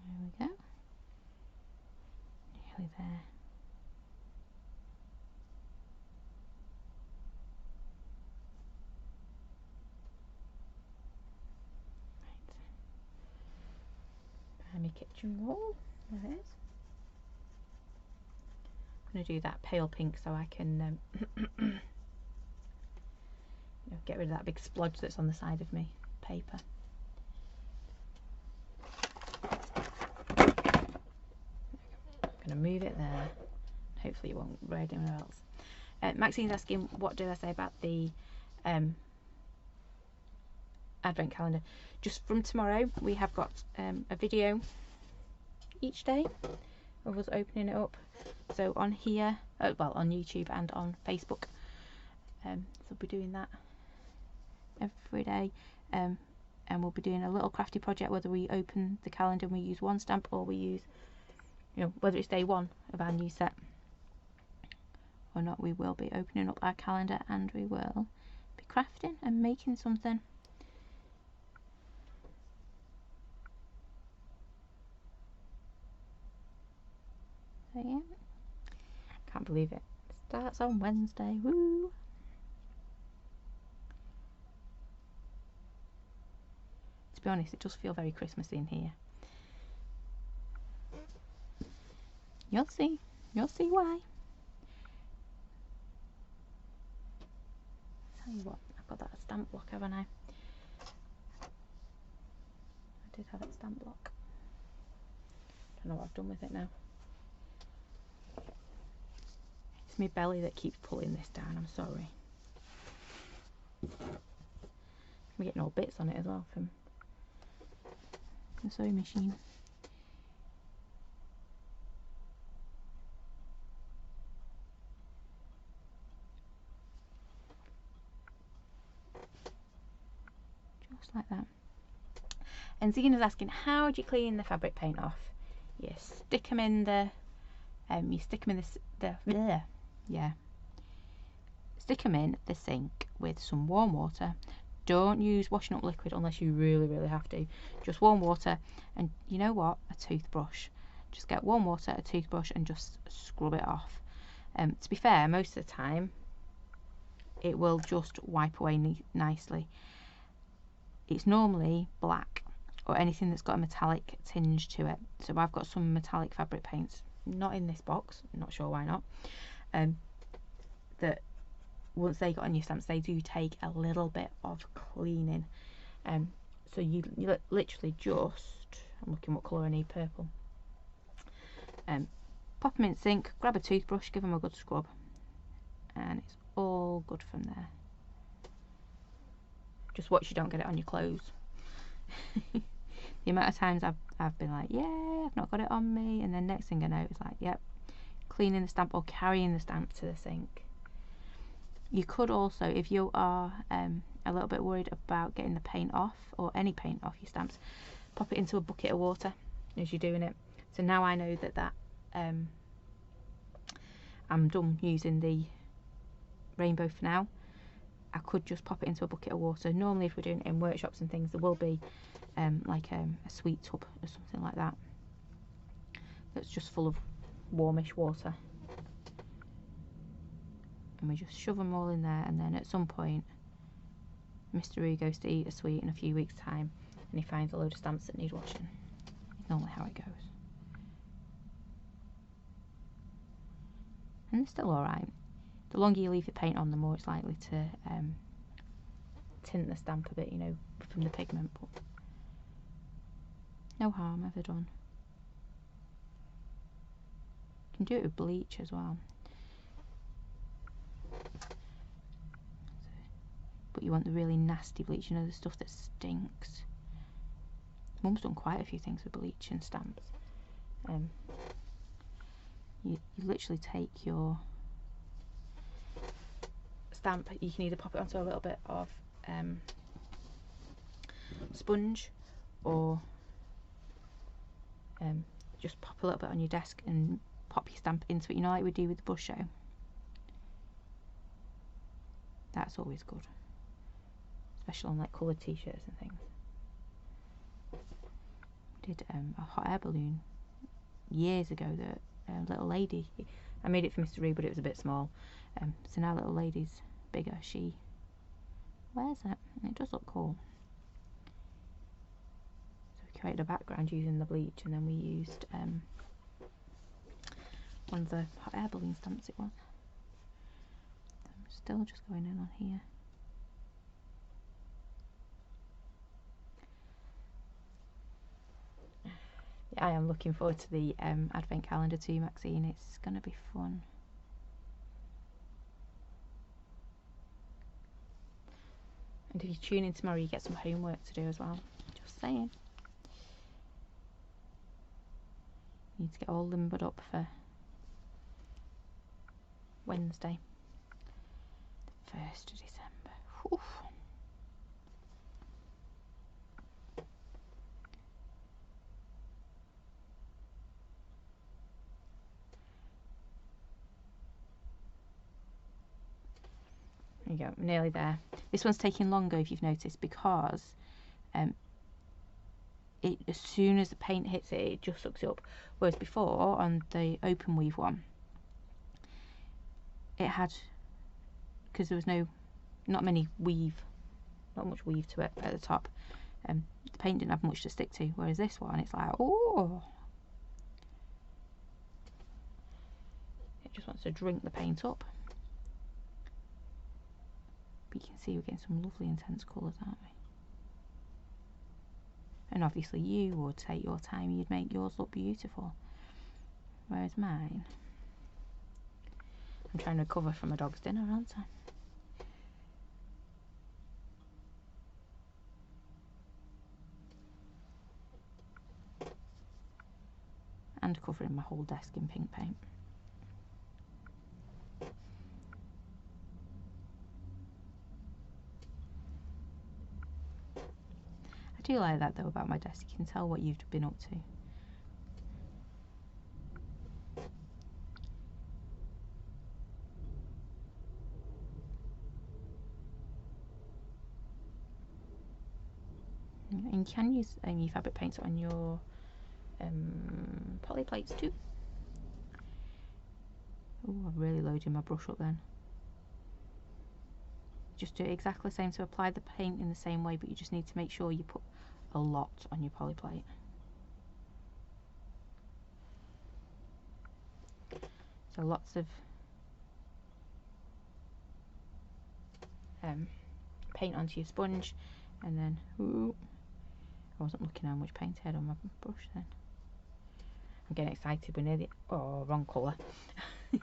There we go. Nearly there. Find my kitchen roll. There it is. I'm going to do that pale pink so I can you know, get rid of that big splodge that's on the side of me paper. I'm going to move it there. Hopefully it won't raid anywhere else. Maxine's asking, what did I say about the advent calendar? Just from tomorrow we have got a video each day of us opening it up. So on here, well, on YouTube and on Facebook. So we'll be doing that every day. And we'll be doing a little crafty project, whether we open the calendar and we use one stamp, or we use, you know, whether it's day one of our new set or not, we will be opening up our calendar and we will be crafting and making something. So yeah, can't believe it. Starts on Wednesday. Woo! To be honest, it does feel very Christmassy in here. You'll see. You'll see why. Tell you what, I've got that stamp block, haven't I? I did have that stamp block. Don't know what I've done with it now. It's my belly that keeps pulling this down, I'm sorry. I'm getting all bits on it as well from the sewing machine. Just like that. And Zena's asking, how do you clean the fabric paint off? You stick them in the stick them in the sink with some warm water. Don't use washing up liquid unless you really have to. Just warm water, and you know what, a toothbrush. Just get warm water, a toothbrush, and just scrub it off. To be fair, most of the time it will just wipe away nicely. It's normally black or anything that's got a metallic tinge to it. So I've got some metallic fabric paints, not in this box, I'm not sure why not, that once they got on your stamps, they do take a little bit of cleaning. So you literally just, I'm looking what colour I need, purple. Pop them in the sink, grab a toothbrush, give them a good scrub, and it's all good from there. Just watch you don't get it on your clothes. The amount of times I've been like, yeah, I've not got it on me, and then next thing I know, it's like, yep, cleaning the stamp or carrying the stamp to the sink. You could also, if you are a little bit worried about getting the paint off, or any paint off your stamps, pop it into a bucket of water as you're doing it. So now I know that I'm done using the rainbow for now. I could just pop it into a bucket of water. Normally if we're doing it in workshops and things, there will be like a sweet tub or something like that that's just full of warmish water, and we just shove them all in there, and then at some point Mr. Roo goes to eat a sweet in a few weeks time and he finds a load of stamps that need washing. It's normally how it goes, and they're still alright. The longer you leave the paint on, the more it's likely to tint the stamp a bit, you know, from the pigment, but no harm ever done. You can do it with bleach as well, but you want the really nasty bleach, you know, the stuff that stinks. Mum's done quite a few things with bleach and stamps. You literally take your stamp, you can either pop it onto a little bit of sponge, or just pop a little bit on your desk and pop your stamp into it, you know, like we do with the bus show. That's always good, especially on like coloured t-shirts and things. We did a hot air balloon years ago that little lady, I made it for Mr. Roo, but it was a bit small, so now little lady's bigger, she wears it and it does look cool. So we created a background using the bleach, and then we used one of the hot air balloon stamps it was. I'm still just going in on here. Yeah, I am looking forward to the Advent Calendar too, Maxine. It's going to be fun. And if you tune in tomorrow, you get some homework to do as well. Just saying. You need to get all limbered up for Wednesday, the 1st of December. Whew. There you go, nearly there. This one's taking longer, if you've noticed, because as soon as the paint hits it, it just sucks it up. Whereas before, on the open weave one, it had, because there was not much weave to it at the top, the paint didn't have much to stick to. Whereas this one, it's like, oh, it just wants to drink the paint up. But you can see we're getting some lovely intense colours, aren't we? And obviously you would take your time, you'd make yours look beautiful. Whereas mine, I'm trying to recover from a dog's dinner, aren't I? And covering my whole desk in pink paint. I do like that though about my desk, you can tell what you've been up to. And you can use your fabric paints on your poly plates too. Oh, I've really loaded my brush up then. Just do it exactly the same, to apply the paint in the same way, but you just need to make sure you put a lot on your poly plate. So lots of paint onto your sponge, and then ooh, I wasn't looking how much paint I had on my brush then. I'm getting excited, we're near the, oh, wrong colour.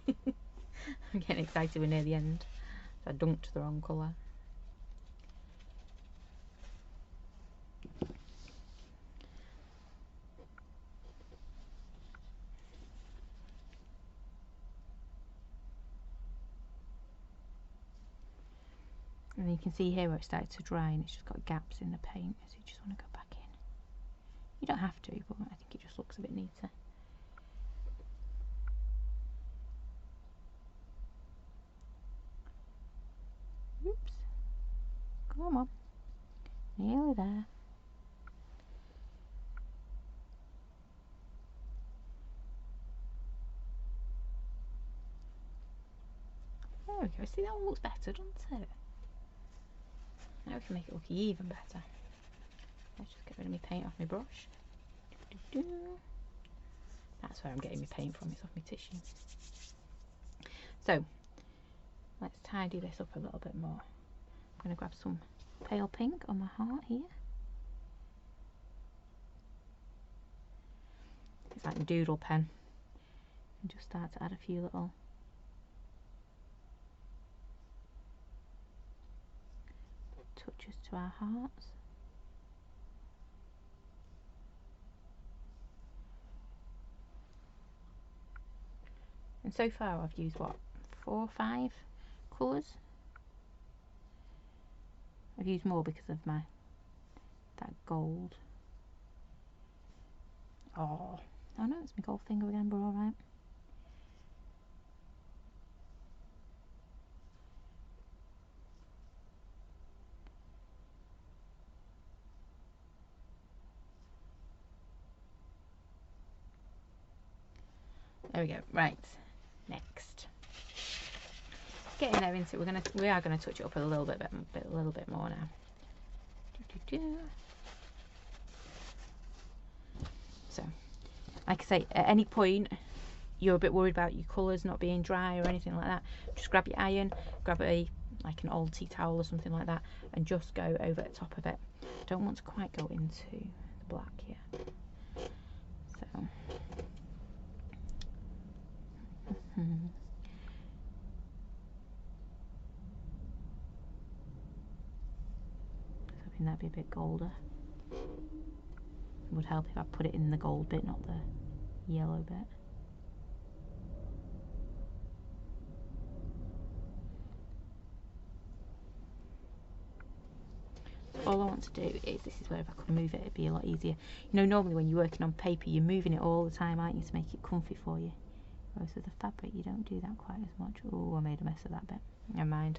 I'm getting excited, we're near the end. So I dunked the wrong colour. And you can see here where it started to dry and it's just got gaps in the paint, so you just want to go back in. You don't have to, but I think it just looks a bit neater. Oops. Come on. Nearly there. There we go. See, that one looks better, doesn't it? Now we can make it look even better. Let's just get rid of my paint off my brush. That's where I'm getting my paint from, it's off my tissue. So, let's tidy this up a little bit more. I'm going to grab some pale pink on my heart here. It's like a doodle pen. And just start to add a few little touches to our hearts. And so far I've used what, 4 or 5 colours. I've used more because of that gold. Oh no, it's my gold finger again, but alright. There we go. Right, next. Getting there into it. We are gonna touch it up a little bit more now. like I say, at any point you're a bit worried about your colours not being dry or anything like that, just grab your iron, grab like an old tea towel or something like that, and just go over the top of it. I don't want to quite go into the black yet. So hoping that'd be a bit golder. It would help if I put it in the gold bit, not the yellow bit. All I want to do is, this is where if I could move it, it'd be a lot easier. You know, normally when you're working on paper, you're moving it all the time, aren't you, to make it comfy for you. Whereas with the fabric, you don't do that quite as much. Oh, I made a mess of that bit. Never mind.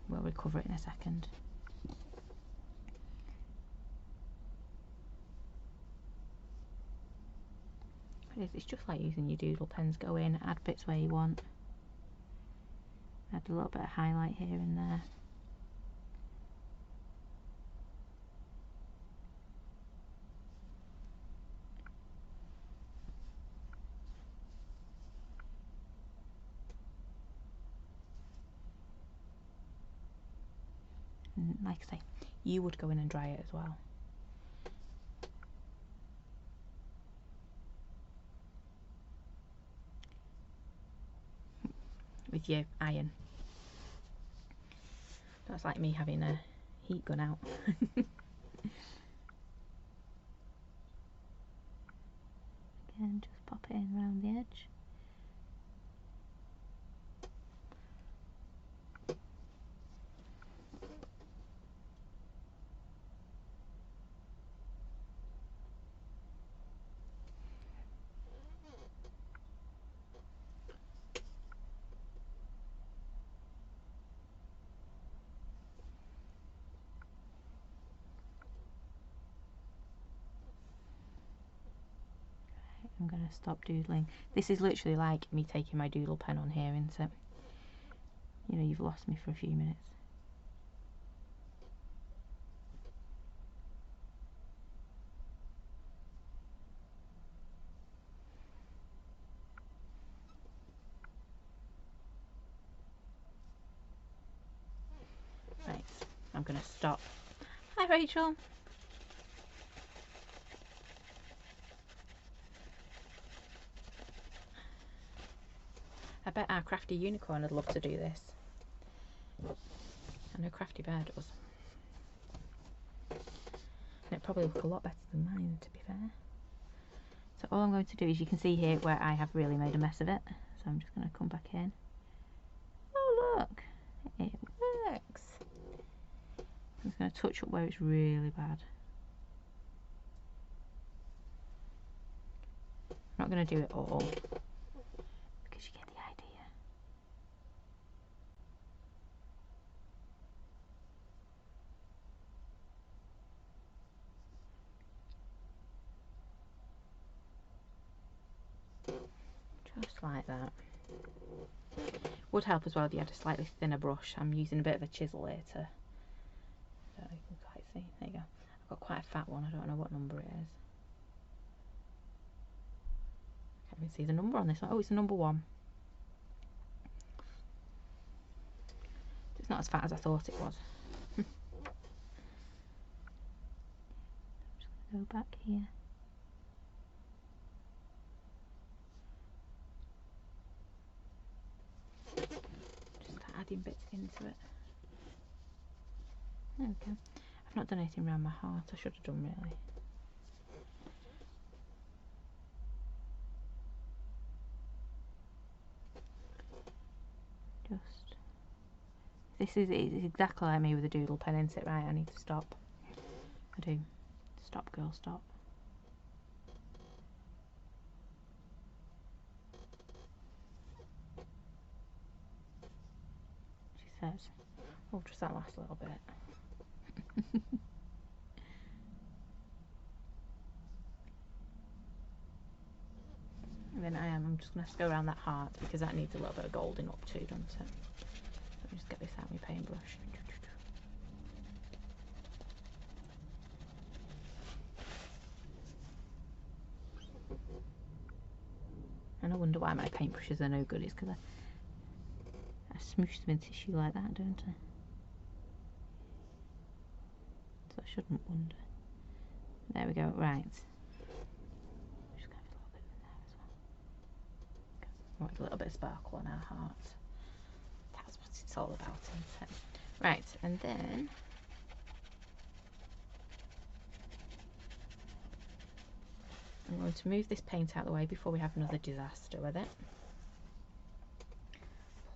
We'll recover it in a second. It's just like using your doodle pens. Go in, add bits where you want. Add a little bit of highlight here and there. And like I say, you would go in and dry it as well. With your iron. That's like me having a heat gun out. Again, just pop it in around the edge. I'm going to stop doodling. This is literally like me taking my doodle pen on here, isn't it? You know, you've lost me for a few minutes. Right, I'm going to stop. Hi Rachel. I bet our crafty unicorn would love to do this. I know Crafty Bear does. And it'd probably look a lot better than mine, to be fair. So all I'm going to do is, you can see here where I have really made a mess of it. So I'm just going to come back in. Oh look, it works. I'm just going to touch up where it's really bad. I'm not going to do it all, because you get the idea. Just like that. Would help as well if you had a slightly thinner brush. I'm using a bit of a chisel here to, I don't know if you can quite see. There you go. I've got quite a fat one. I don't know what number it is. I can't even see the number on this one. Oh, it's a number 1. It's not as fat as I thought it was. I'm just going to go back here. Just start adding bits into it. There we go. I've not done anything around my heart. I should have done, really. Just, this is exactly like me with a doodle pen, isn't it? Right, I need to stop. I do. Stop, girl, stop. She says, oh, just that last little bit. And then I'm just going to have to go around that heart, because that needs a little bit of golding up too, doesn't it? Let me just get this out with my paintbrush. when I wonder why my paintbrushes are no good, it's because I smoosh them in tissue like that, don't I? So I shouldn't wonder. There we go, right. Just going to have a little bit in there as well. We want a little bit of sparkle on our heart. That's what it's all about, isn't it? Right, and then I'm going to move this paint out of the way before we have another disaster with it.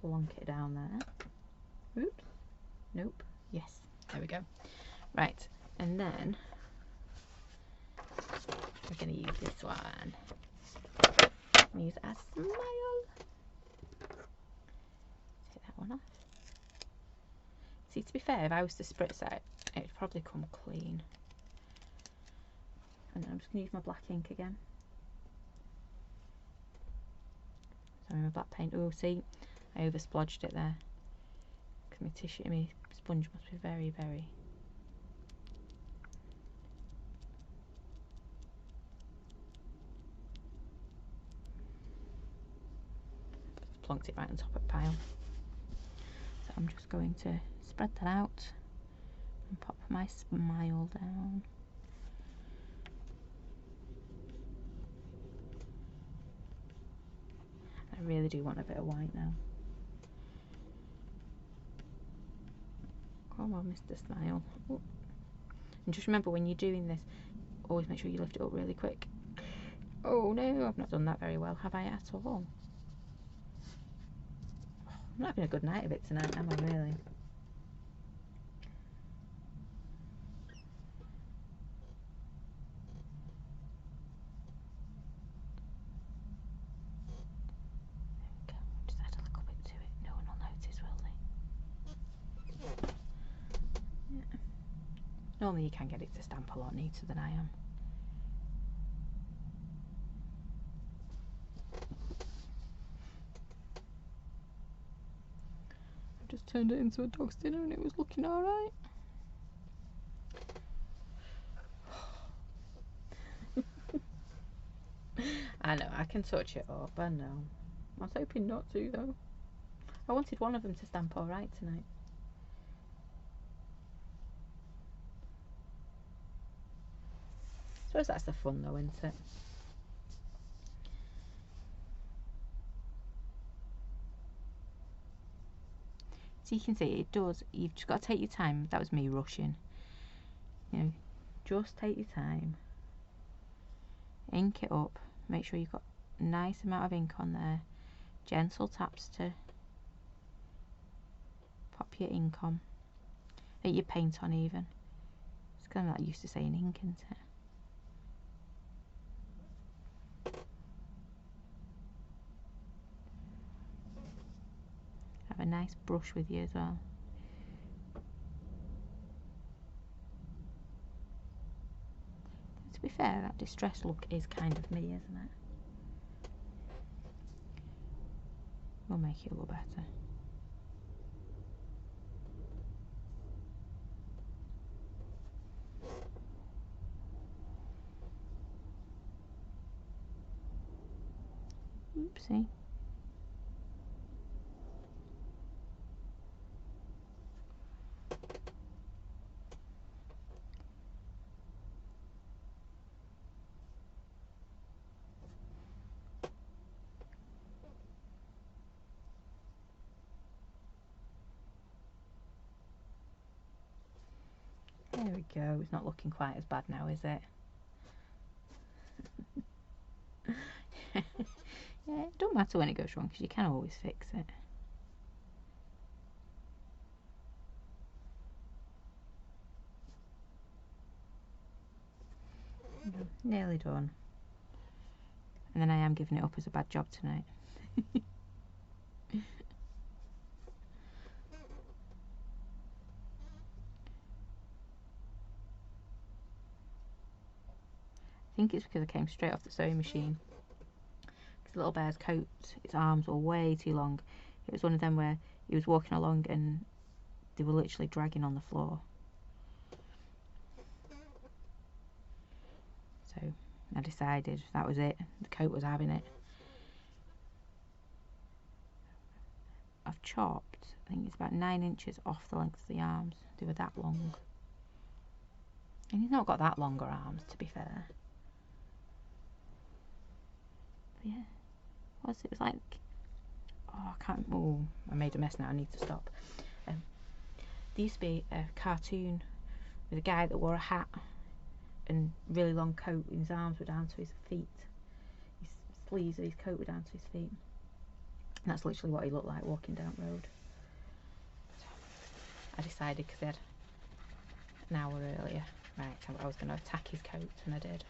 Plonk it down there. Oops. Nope. Yes. There we go. Right. And then we're going to use this one. Use a smile. Take that one off. See, to be fair, if I was to spritz it, it'd probably come clean. And then I'm just going to use my black ink again. Sorry, my black paint. Oh, see, I over splodged it there. Because my tissue, my sponge must be very, very. Just plonked it right on top of the pile. So I'm just going to spread that out and pop my smile down. I really do want a bit of white now. Come on, Mr. Smile. Ooh. And just remember, when you're doing this, always make sure you lift it up really quick. Oh no, I've not done that very well, have I at all? I'm not having a good night of it tonight, am I really? Normally you can get it to stamp a lot neater than I am. I just turned it into a dog's dinner and it was looking alright. I know, I can touch it up, I know. I was hoping not to though. I wanted one of them to stamp alright tonight. I suppose that's the fun though, isn't it? So you can see it does, you've just got to take your time. That was me rushing. You know, just take your time. Ink it up. Make sure you've got a nice amount of ink on there. Gentle taps to pop your ink on. Your paint on even. It's kind of like used to saying ink, isn't it? Have a nice brush with you as well. To be fair, that distressed look is kind of me, isn't it? We'll make it look better. Oopsie. There we go. It's not looking quite as bad now, is it? Yeah, it don't matter when it goes wrong because you can always fix it. Nearly done. And then I am giving it up as a bad job tonight. I think it's because I came straight off the sewing machine. Because little bear's coat, its arms were way too long. It was one of them where he was walking along and they were literally dragging on the floor. So I decided that was it. The coat was having it. I've chopped, I think it's about 9 inches off the length of the arms. They were that long. And he's not got that longer arms, to be fair. But yeah. It was like, oh, I can't, oh, I made a mess now, I need to stop. There used to be a cartoon with a guy that wore a hat and really long coat, and his arms were down to his feet. His sleeves of his coat were down to his feet. And that's literally what he looked like walking down the road. So I decided, because they had an hour earlier, right, I was going to attack his coat, and I did.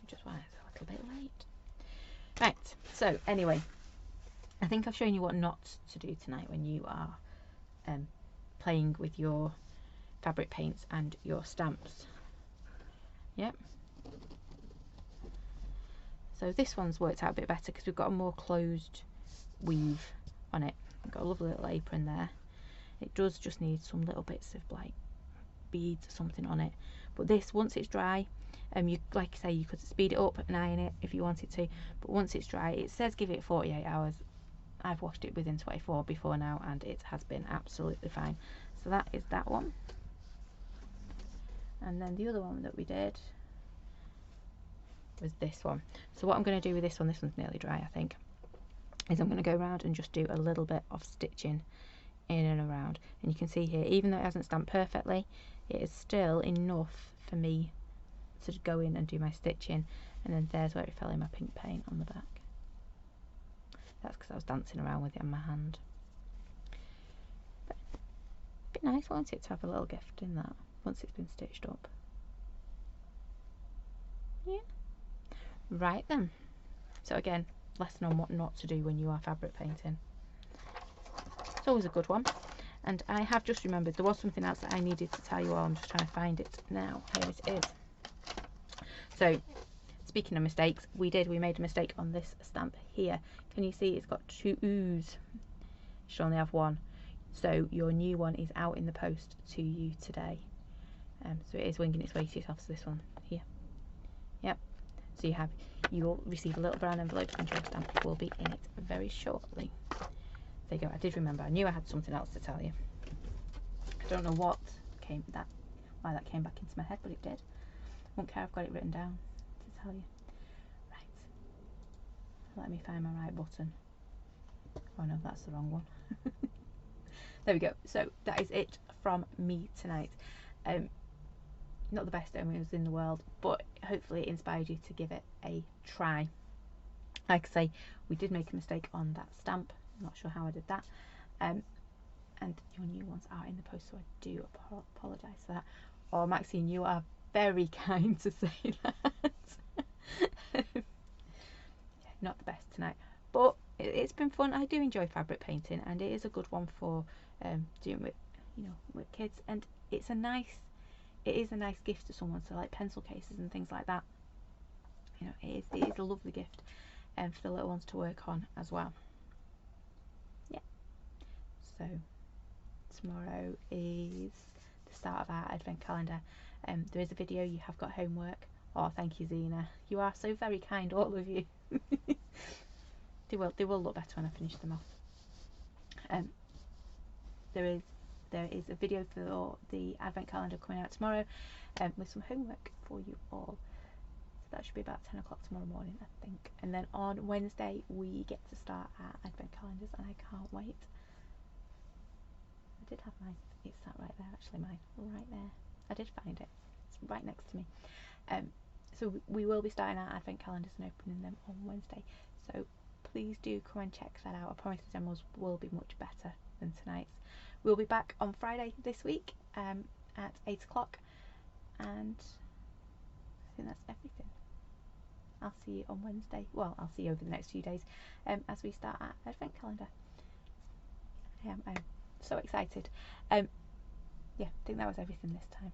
Just why it's a little bit late. Right, so anyway, I think I've shown you what not to do tonight when you are playing with your fabric paints and your stamps. Yep. So this one's worked out a bit better because we've got a more closed weave on it. We've got a lovely little apron there. It does just need some little bits of like beads or something on it. But this, once it's dry, you, like I say, you could speed it up and iron it if you wanted to, but once it's dry, it says give it 48 hours. I've washed it within 24 before now, and it has been absolutely fine. So that is that one. And then the other one that we did was this one. So what I'm going to do with this one's nearly dry, I think, is I'm going to go around and just do a little bit of stitching in and around. And you can see here, even though it hasn't stamped perfectly, it is still enough for me to go in and do my stitching. And then there's where it fell in my pink paint on the back. That's because I was dancing around with it in my hand. But it'd be nice, won't it, to have a little gift in that once it's been stitched up. Yeah. Right then. So again, lesson on what not to do when you are fabric painting. It's always a good one. And I have just remembered there was something else that I needed to tell you all. I'm just trying to find it now. Here it is. So, speaking of mistakes, we made a mistake on this stamp here. Can you see it's got 2 O's? You should only have 1. So your new one is out in the post to you today. So it is winging its way to yourself. So this one here. Yep. So you'll receive a little brown envelope, and your stamp will be in it very shortly. There you go. I did remember. I knew I had something else to tell you. I don't know why that came back into my head, but it did. I won't care. I've got it written down to tell you. Right. Let me find my right button. Oh no, that's the wrong one. There we go. So that is it from me tonight. Not the best omens in the world, but hopefully it inspired you to give it a try. Like I say, we did make a mistake on that stamp. I'm not sure how I did that. And your new ones are in the post, so I do apologise for that. Oh, Maxine, you are very kind to say that. Yeah, not the best tonight, but it's been fun. I do enjoy fabric painting, and it is a good one for doing with, with kids, and it is a nice gift to someone. So like pencil cases and things like that. It is a lovely gift, and for the little ones to work on as well. Yeah. So tomorrow is the start of our advent calendar. There is a video. You have got homework. Oh, thank you, Zena. You are so very kind, all of you. They will look better when I finish them off. There is a video for the advent calendar coming out tomorrow, with some homework for you all. So that should be about 10 o'clock tomorrow morning, I think. And then on Wednesday we get to start our advent calendars, and I can't wait. I did have mine. It's that right there, actually, mine. Right there. I did find it. It's right next to me. So we will be starting our advent calendars and opening them on Wednesday. So please do come and check that out. I promise the demos will be much better than tonight's. We'll be back on Friday this week at 8 o'clock. And I think that's everything. I'll see you on Wednesday. Well, I'll see you over the next few days as we start our advent calendar. I'm so excited. Yeah, I think that was everything this time.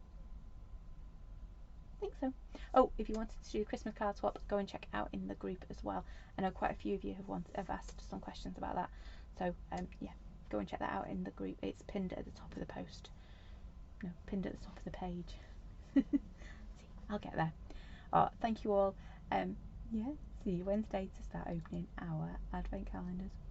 I think so. Oh, if you wanted to do the Christmas card swap, go and check it out in the group as well. I know quite a few of you have asked some questions about that. So yeah, go and check that out in the group. It's pinned at the top of the post. No, pinned at the top of the page. See, I'll get there. Oh, thank you all. Yeah, See you Wednesday to start opening our advent calendars.